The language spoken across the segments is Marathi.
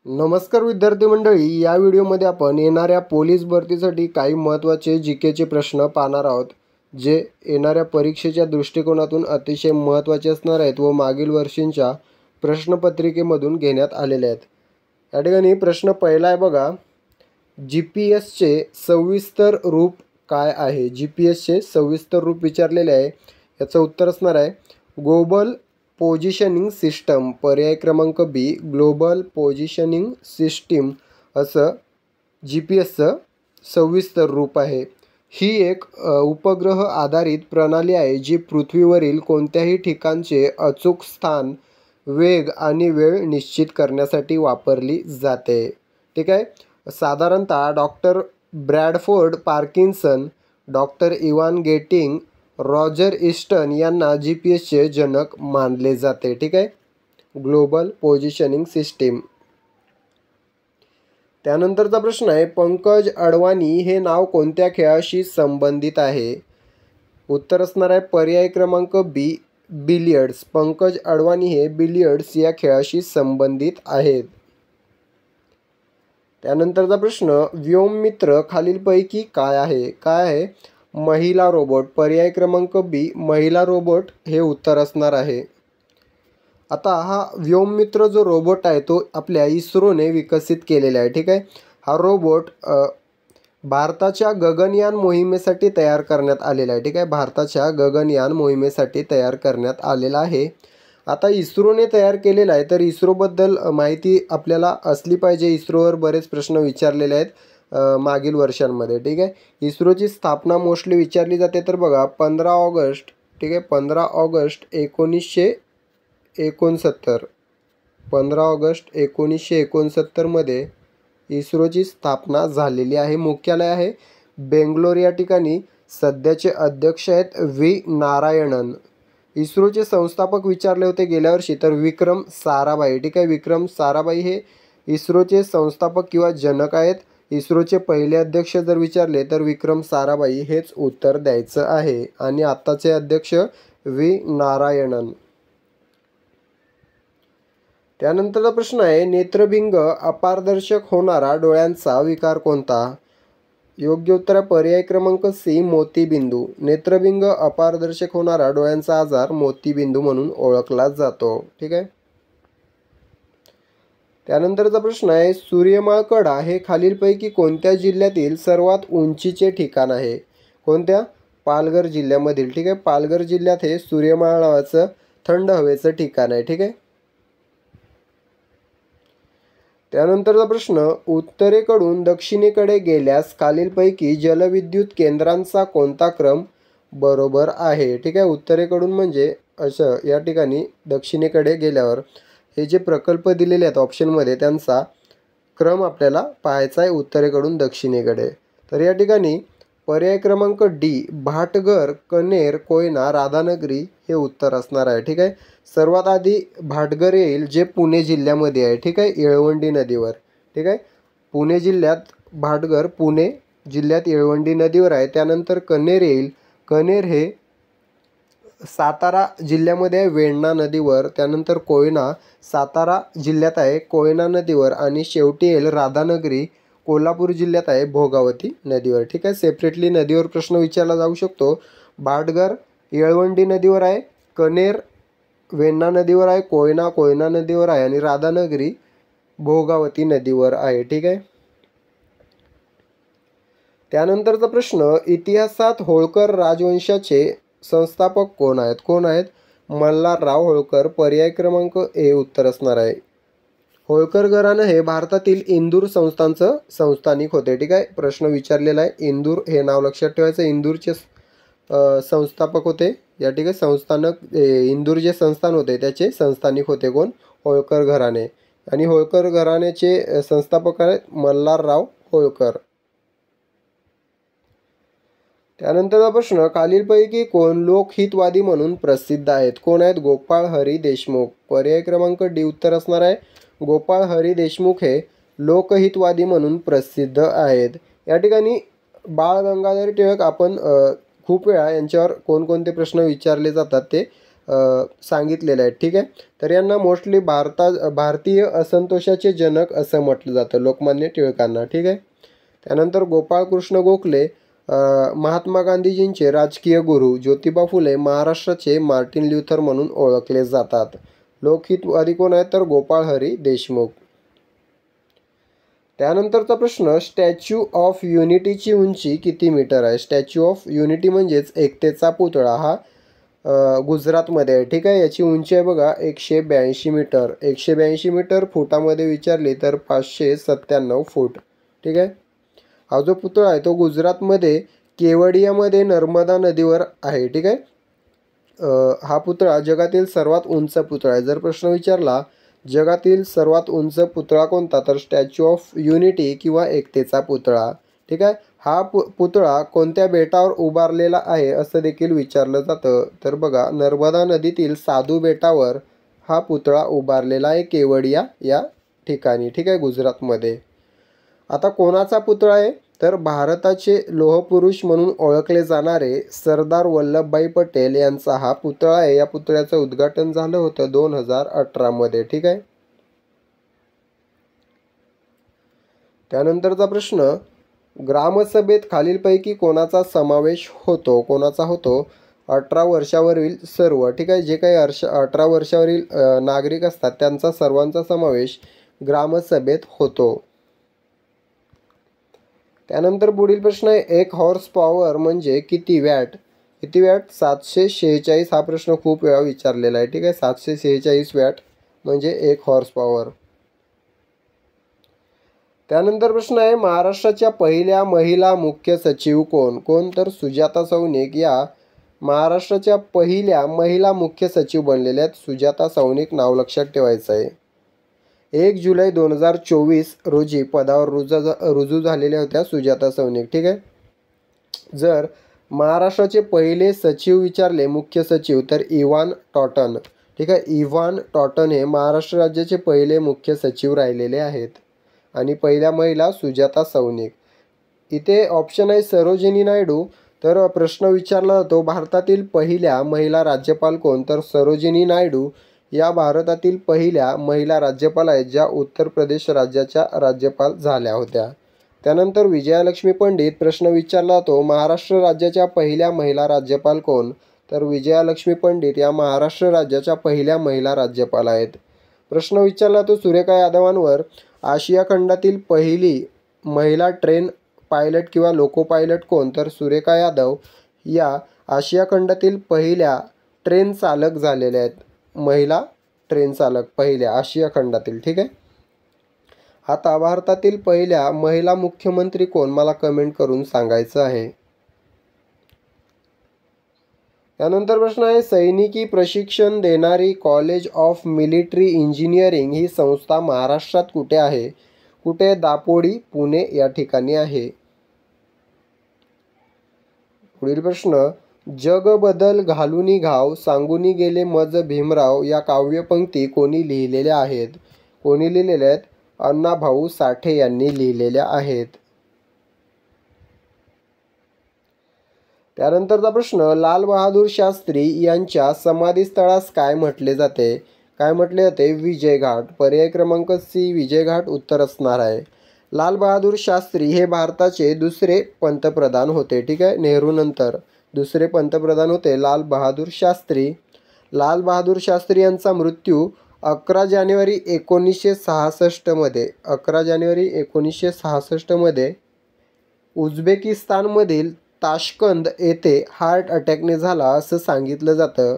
नमस्कार विद्यार्थी मंडळी, या व्हिडिओमध्ये आपण येणाऱ्या पोलीस भरतीसाठी काही महत्त्वाचे जीकेचे प्रश्न पाहणार आहोत, जे येणाऱ्या परीक्षेच्या दृष्टिकोनातून अतिशय महत्त्वाचे असणार आहेत व मागील वर्षींच्या प्रश्नपत्रिकेमधून घेण्यात आलेले आहेत। या ठिकाणी प्रश्न पहिला आहे बघा, GPS चे सविस्तर रूप काय आहे? GPS चे सविस्तर रूप विचारलेले आहे। याचं उत्तर असणार आहे ग्लोबल पोझिशनिंग सिस्टम। पर्याय क्रमांक बी, ग्लोबल पोझिशनिंग सिस्टीम असं GPS सविस्तर रूप आहे। ही एक उपग्रह आधारित प्रणाली आहे जी पृथ्वीवरील कोणत्याही ठिकाणचे अचूक स्थान, वेग आणि वेळ निश्चित करण्यासाठी वापरली जाते। ठीक आहे। साधारणतः doctor Bradford Parkinson, doctor Ivan Getting, Roger Easton यांना GPS जनक मानले जाते। ठीक आहे, ग्लोबल पोझिशनिंग सिस्टीम। त्यानंतरचा प्रश्न आहे, पंकज अडवाणी हे नाव कोणत्या खेळाशी संबंधित आहे? उत्तर असणार आहे पर्याय क्रमांक बी, बिलियर्ड्स। पंकज अडवाणी हे बिलियर्ड्स या खेळाशी संबंधित आहेत। त्यानंतरचा प्रश्न, व्योममित्र खालीलपैकी काय आहे? काय आहे? महिला रोबोट। पर्याय क्रमांक बी, महिला रोबोट हे उत्तर असणार आहे। आता हा व्योममित्र जो रोबोट आहे तो आपल्या इस्रोने विकसित केलेला आहे। ठीक आहे, हा रोबोट भारताच्या गगनयान मोहिमेसाठी तयार करण्यात आलेला आहे। ठीक आहे, भारताच्या गगनयान मोहिमेसाठी तयार करण्यात आलेला आहे। आता इस्रोने तयार केलेला आहे, तर इस्रोबद्दल माहिती आपल्याला असली पाहिजे। इस्रोवर बरेच प्रश्न विचारलेले आहेत मागील वर्षांमध्ये। ठीक आहे, इस्रोची स्थापना मोस्टली विचारली जाते, तर बघा 15 ऑगस्ट। ठीक आहे, 15 ऑगस्ट 1969, 15 ऑगस्ट 1969 मध्ये इस्रोची स्थापना झालेली आहे। मुख्यालय आहे बेंगलोर या ठिकाणी। सध्याचे अध्यक्ष आहेत व्ही नारायणन। इस्रोचे संस्थापक विचारले होते गेल्या वर्षी, तर विक्रम साराभाई। ठीक आहे, विक्रम साराभाई हे इस्रोचे संस्थापक किंवा जनक आहेत। इस्रोचे पहिले अध्यक्ष जर विचारले तर विक्रम साराभाई हेच उत्तर द्यायचं आहे, आणि आत्ताचे अध्यक्ष व्ही नारायणन। त्यानंतरचा प्रश्न आहे, नेत्रभिंग अपारदर्शक होणारा डोळ्यांचा विकार कोणता? योग्य उत्तर पर्याय क्रमांक सी, मोतीबिंदू। नेत्रभिंग अपारदर्शक होणारा डोळ्यांचा आजार मोतीबिंदू म्हणून ओळखला जातो। ठीक आहे। त्यानंतरचा प्रश्न आहे, सूर्यमाळकडा हे खालीलपैकी कोणत्या जिल्ह्यातील सर्वात उंचीचे ठिकाण आहे? कोणत्या? पालघर जिल्ह्यामधील। ठीक आहे, पालघर जिल्ह्यात हे सूर्यमाळ नावाचं थंड हवेचं ठिकाण आहे। ठीक आहे। त्यानंतरचा प्रश्न, उत्तरेकडून दक्षिणेकडे गेल्यास खालीलपैकी जलविद्युत केंद्रांचा कोणता क्रम बरोबर आहे? ठीक आहे, उत्तरेकडून म्हणजे असं या ठिकाणी दक्षिणेकडे गेल्यावर हे जे प्रकल्प दिलेले आहेत ऑप्शनमध्ये त्यांचा क्रम आपल्याला पाहायचा आहे उत्तरेकडून दक्षिणेकडे। तर या ठिकाणी पर्याय क्रमांक डी, भाटघर, कनेर, कोयना, राधानगरी हे उत्तर असणार आहे। ठीक आहे, सर्वात आधी भाटघर येईल जे पुणे जिल्ह्यामध्ये आहे। ठीक आहे, येळवंडी नदीवर। ठीक आहे, पुणे जिल्ह्यात भाटघर पुणे जिल्ह्यात येळवंडी नदीवर आहे। त्यानंतर कनेर येईल, कनेर हे सातारा जिल्ह्यामध्ये आहे वेण्णा नदीवर। त्यानंतर कोयना सातारा जिल्ह्यात आहे कोयना नदीवर, आणि शेवटी येईल राधानगरी कोल्हापूर जिल्ह्यात आहे भोगावती नदीवर। ठीक आहे, सेपरेटली नदीवर प्रश्न विचारला जाऊ शकतो। भाटघर येळवंडी नदीवर आहे, कनेर वेण्णा नदीवर आहे, कोयना कोयना नदीवर आहे, आणि राधानगरी भोगावती नदीवर आहे। ठीक आहे। त्यानंतरचा प्रश्न, इतिहासात होळकर राजवंशाचे संस्थापक कोण आहेत? कोण आहेत? मल्हारराव होळकर। पर्याय क्रमांक ए उत्तर असणार आहे। होळकर घराणं हे भारतातील इंदूर संस्थांचं संस्थानिक होते। ठीक आहे, प्रश्न विचारलेला आहे इंदूर हे नाव लक्षात ठेवायचं। इंदूरचे संस्थापक होते या ठिकाणी। संस्थानक इंदूर जे संस्थान होते त्याचे संस्थानिक होते कोण? होळकर घराणे। आणि होळकर घराण्याचे संस्थापक आहेत मल्हारराव होळकर। त्यानंतरचा प्रश्न, खालीलपैकी कोण लोकहितवादी म्हणून प्रसिद्ध आहेत? कोण आहेत? गोपाळ हरी देशमुख। पर्याय क्रमांक डी उत्तर असणार आहे। गोपाळ हरी देशमुख हे लोकहितवादी म्हणून प्रसिद्ध आहेत। या ठिकाणी बाळ गंगाधर टिळक आपण खूप वेळा यांच्यावर कोणकोणते प्रश्न विचारले जातात ते सांगितलेले आहेत, ठीक आहे. तर यांना मोस्टली भारतीय असंतोषाचे जनक असं म्हटलं जातं, लोकमान्य टिळकांना, ठीक आहे. त्यानंतर गोपाळकृष्ण गोखले महात्मा गांधीजींचे राजकीय गुरु, ज्योतिबा फुले महाराष्ट्राचे मार्टिन ल्युथर म्हणून ओळखले जातात. लोकहितवादी कोण आहेत तर गोपाळ हरी देशमुख. त्यानंतरचा प्रश्न, स्टॅच्यू ऑफ युनिटीची उंची किती मीटर आहे? स्टॅच्यू ऑफ युनिटी म्हणजेच एकतेचा पुतळा हा गुजरातमध्ये आहे, ठीक आहे. याची उंची आहे बघा 182 मीटर. 182 मीटर फुटामध्ये विचारली तर 597 फूट, ठीक आहे. हा जो पुतळा आहे तो गुजरातमध्ये केवडियामध्ये नर्मदा नदीवर आहे, ठीक आहे. हा पुतळा जगातील सर्वात उंच पुतळा आहे. जर प्रश्न विचारला जगातील सर्वात उंच पुतळा कोणता तर स्टॅच्यू ऑफ युनिटी किंवा एकतेचा पुतळा, ठीक आहे. हा पुतळा कोणत्या बेटावर उभारलेला आहे असं देखील विचारलं जातं. तर बघा नर्मदा नदीतील साधू बेटावर हा पुतळा उभारलेला आहे, केवडिया या ठिकाणी, ठीक आहे, गुजरातमध्ये. आता कोणाचा पुतळा आहे तर भारताचे लोहपुरुष म्हणून ओळखले जाणारे सरदार वल्लभभाई पटेल यांचा हा पुतळा आहे. या पुतळ्याचं उद्घाटन झालं होतं 2018 मध्ये, ठीक आहे. त्यानंतरचा प्रश्न, ग्रामसभेत खालीलपैकी कोणाचा समावेश होतो? कोणाचा होतो? 18 वर्षावरील सर्व, ठीक आहे. जे काही 18 वर्षावरील नागरिक असतात त्यांचा सर्वांचा समावेश ग्रामसभेत होतो. त्यानंतर पुढील प्रश्न आहे, 1 हॉर्स पॉवर म्हणजे किती वॅट? किती वॅट? 746. हा प्रश्न खूप वेळा विचारलेला आहे, ठीक आहे. 746 वॅट म्हणजे 1 हॉर्स पॉवर. त्यानंतर प्रश्न आहे, महाराष्ट्राच्या पहिल्या महिला मुख्य सचिव कोण? कोण तर सुजाता सौनिक या महाराष्ट्राच्या पहिल्या महिला मुख्य सचिव बनलेल्या आहेत. सुजाता सौनिक नाव लक्षात ठेवायचं आहे. 1 जुलै 2024 रोजी पदावर रुजू झालेल्या होत्या सुजाता सौनिक, ठीक आहे. जर महाराष्ट्राचे पहिले सचिव विचारले मुख्य सचिव तर इव्हान टॉटन, ठीक आहे. इव्हान टॉटन हे महाराष्ट्र राज्याचे पहिले मुख्य सचिव राहिलेले आहेत. आणि पहिल्या महिला सुजाता सौनिक. इथे ऑप्शन आहे सरोजिनी नायडू. तर प्रश्न विचारला जातो भारतातील पहिल्या महिला राज्यपाल कोण? तर सरोजिनी नायडू या भारतातील पहिल्या महिला राज्यपाल आहेत ज्या उत्तर प्रदेश राज्याच्या राज्यपाल झाल्या होत्या. त्यानंतर विजयालक्ष्मी पंडित. प्रश्न विचारला जातो महाराष्ट्र राज्याच्या पहिल्या महिला राज्यपाल कोण? तर विजयालक्ष्मी पंडित या महाराष्ट्र राज्याच्या पहिल्या महिला राज्यपाल आहेत. प्रश्न विचारला जातो सुरेखा यादवांवर. आशिया खंडातील पहिली महिला ट्रेन पायलट किंवा लोको पायलट कोण? तर सुरेखा यादव या आशिया खंडातील पहिल्या ट्रेन चालक झालेल्या आहेत. महिला ट्रेन चालक पहिल्या आशिया खंडातील, ठीक आहे. आता भारतातील पहिल्या महिला मुख्यमंत्री कोण? मला कमेंट करून सांगायचं आहे. त्यानंतर प्रश्न आहे, सैनिकी प्रशिक्षण देणारी कॉलेज ऑफ मिलिटरी इंजिनिअरिंग ही संस्था महाराष्ट्रात कुठे आहे? कुठे? दापोडी, पुणे या ठिकाणी आहे. पुढील प्रश्न, जग बदल घालूनी घाव सांगूनी गेले मज भीमराव या काव्यपंक्ती कोणी लिहिलेल्या आहेत? कोणी लिहिलेल्या आहेत? अण्णाभाऊ साठे यांनी लिहिलेल्या आहेत. त्यानंतरचा प्रश्न, लाल बहादूर शास्त्री यांच्या समाधीस्थळास काय म्हटले जाते? काय म्हटले जाते? विजय घाट. पर्याय क्रमांक सी विजय घाट उत्तर असणार आहे. लाल बहादूर शास्त्री हे भारताचे दुसरे पंतप्रधान होते, ठीक आहे. नेहरूनंतर दुसरे पंतप्रधान होते लाल बहादूर शास्त्री. लाल बहादूर शास्त्री यांचा मृत्यू 11 जानेवारी 1966 मध्ये 11 जानेवारी 1966 मध्ये उझबेकिस्तानमधील ताशकंद येथे हार्ट अटॅकने झाला असं सांगितलं जातं.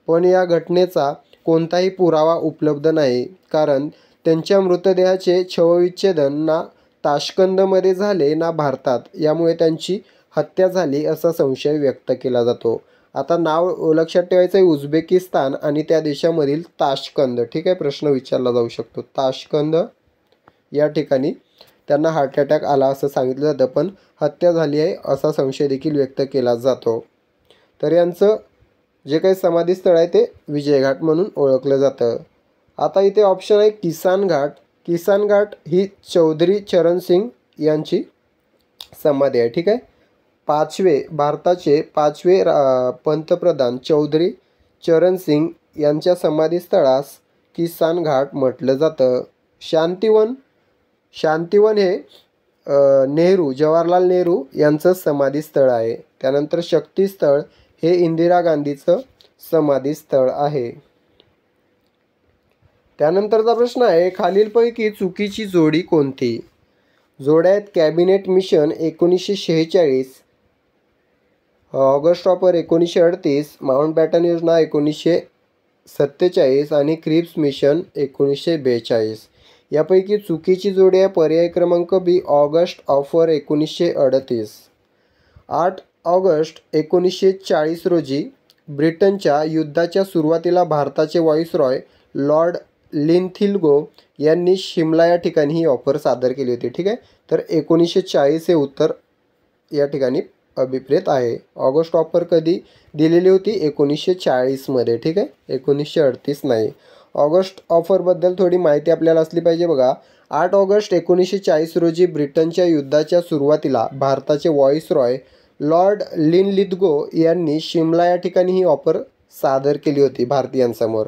पण या घटनेचा कोणताही पुरावा उपलब्ध नाही कारण त्यांच्या मृतदेहाचे शवविच्छेदन ना ताशकंदमध्ये झाले ना भारतात. यामुळे त्यांची हत्या झाली असा संशय व्यक्त केला जातो. आता नाव लक्षात ठेवायचं आहे उझबेकिस्तान आणि त्या देशामधील ताशकंद, ठीक आहे. प्रश्न विचारला जाऊ शकतो. ताशकंद या ठिकाणी त्यांना हार्ट अटॅक आला असं सांगितलं जातं पण हत्या झाली आहे असा संशय देखील व्यक्त केला जातो. तर यांचं जे काही समाधीस्थळ आहे ते विजय घाट म्हणून ओळखलं जातं. आता इथे ऑप्शन आहे किसान घाट. किसान घाट ही चौधरी चरण सिंग यांची समाधी आहे, ठीक आहे. भारताचे पाचवे पंतप्रधान चौधरी चरण सिंग यांच्या समाधीस्थळास किसान घाट म्हटलं जातं. शांतिवन हे जवाहरलाल नेहरू यांचं समाधीस्थळ आहे. त्यानंतर शक्तीस्थळ हे इंदिरा गांधीचं समाधीस्थळ आहे. त्यानंतरचा प्रश्न आहे, खालीलपैकी चुकीची जोडी कोणती? जोड्या आहेत cabinet mission 1946, August offer 1938, Mountbatten योजना 1947 आणि क्रिप्स मिशन 1942. यापैकी चुकीची जोडी आहे पर्याय क्रमांक बी, ऑगस्ट ऑफर 1938. 8 ऑगस्ट 1940 रोजी ब्रिटनच्या युद्धाच्या सुरुवातीला भारताचे व्हाईसरॉय लॉर्ड लिंथिल्गो यांनी शिमला या ठिकाणी ही ऑफर सादर केली होती. ठीक आहे, तर 1940 हे उत्तर या ठिकाणी अभिप्रेत आहे. ऑगस्ट ऑफर कधी दिलेली होती? 1940मध्ये. ठीक आहे, 1938 नाही. ऑगस्ट ऑफरबद्दल थोडी माहिती आपल्याला असली पाहिजे बघा. 8 ऑगस्ट 1940 रोजी ब्रिटनच्या युद्धाच्या सुरुवातीला भारताचे व्हाईसरॉय लॉर्ड लिनलिथगो यांनी शिमला या ठिकाणी ही ऑफर सादर केली होती भारतीयांसमोर.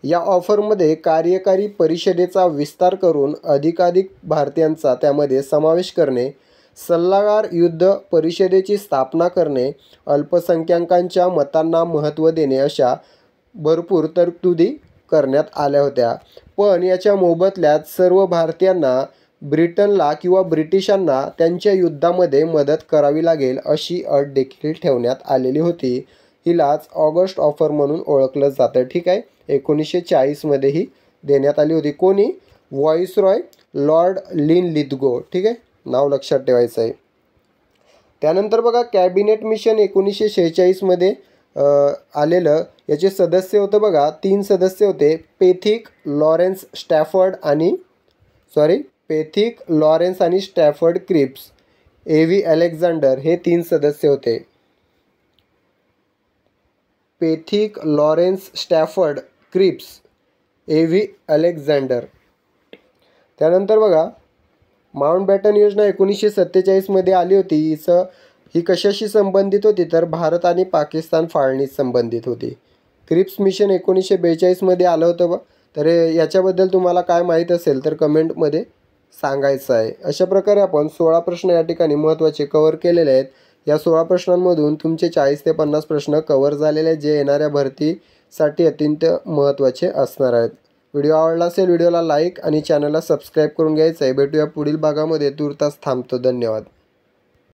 या ऑफरमध्ये कार्यकारी परिषदेचा विस्तार करून अधिकाधिक भारतीयांचा त्यामध्ये समावेश करणे, सल्लागार युद्ध परिषदेची स्थापना करणे, अल्पसंख्याकांच्या मतांना महत्त्व देणे अशा भरपूर तरतुदी करण्यात आल्या होत्या. पण याच्या मोबदल्यात सर्व भारतीयांना ब्रिटनला किंवा ब्रिटिशांना त्यांच्या युद्धामध्ये मदत करावी लागेल अशी अट देखील ठेवण्यात आलेली होती. हिलाच ऑगस्ट ऑफर म्हणून ओळखलं जातं. ठीक आहे, 1940मध्ये ही देण्यात आली होती. कोणी? Viceroy Lord Linlithgow. ठीक आहे, नाव लक्षात ठेवायचं आहे. त्यानंतर बघा, कॅबिनेट मिशन 1946मध्ये आलेलं. याचे सदस्य होतं बघा, 3 सदस्य होते. पेथिक, लॉरेन्स आणि स्टॅफर्ड क्रिप्स, ए.व्ही. अलेक्झांडर हे 3 सदस्य होते. Pethick, Lawrence, Stafford Cripps, A V. Alexander. त्यानंतर बघा, माउंटबॅटन योजना 1947मध्ये आली होती. ही कशाशी संबंधित होती? तर भारत आणि पाकिस्तान फाळणीत संबंधित होती. क्रिप्स मिशन 1942मध्ये आलं होतं बघ. तर याच्याबद्दल तुम्हाला काय माहीत असेल तर कमेंटमध्ये सांगायचं आहे. अशा प्रकारे आपण 16 प्रश्न या ठिकाणी महत्त्वाचे कव्हर केलेले आहेत. या 16 प्रश्नांमधून तुमचे 40 ते 50 प्रश्न कव्हर झालेले आहेत, जे येणाऱ्या भरतीसाठी अत्यंत महत्त्वाचे असणार आहेत. व्हिडिओ आवडला असेल व्हिडिओला लाईक आणि चॅनलला सबस्क्राईब करून घ्यायचं आहे. भेटूया पुढील भागामध्ये. तूर्तास थांबतो. धन्यवाद.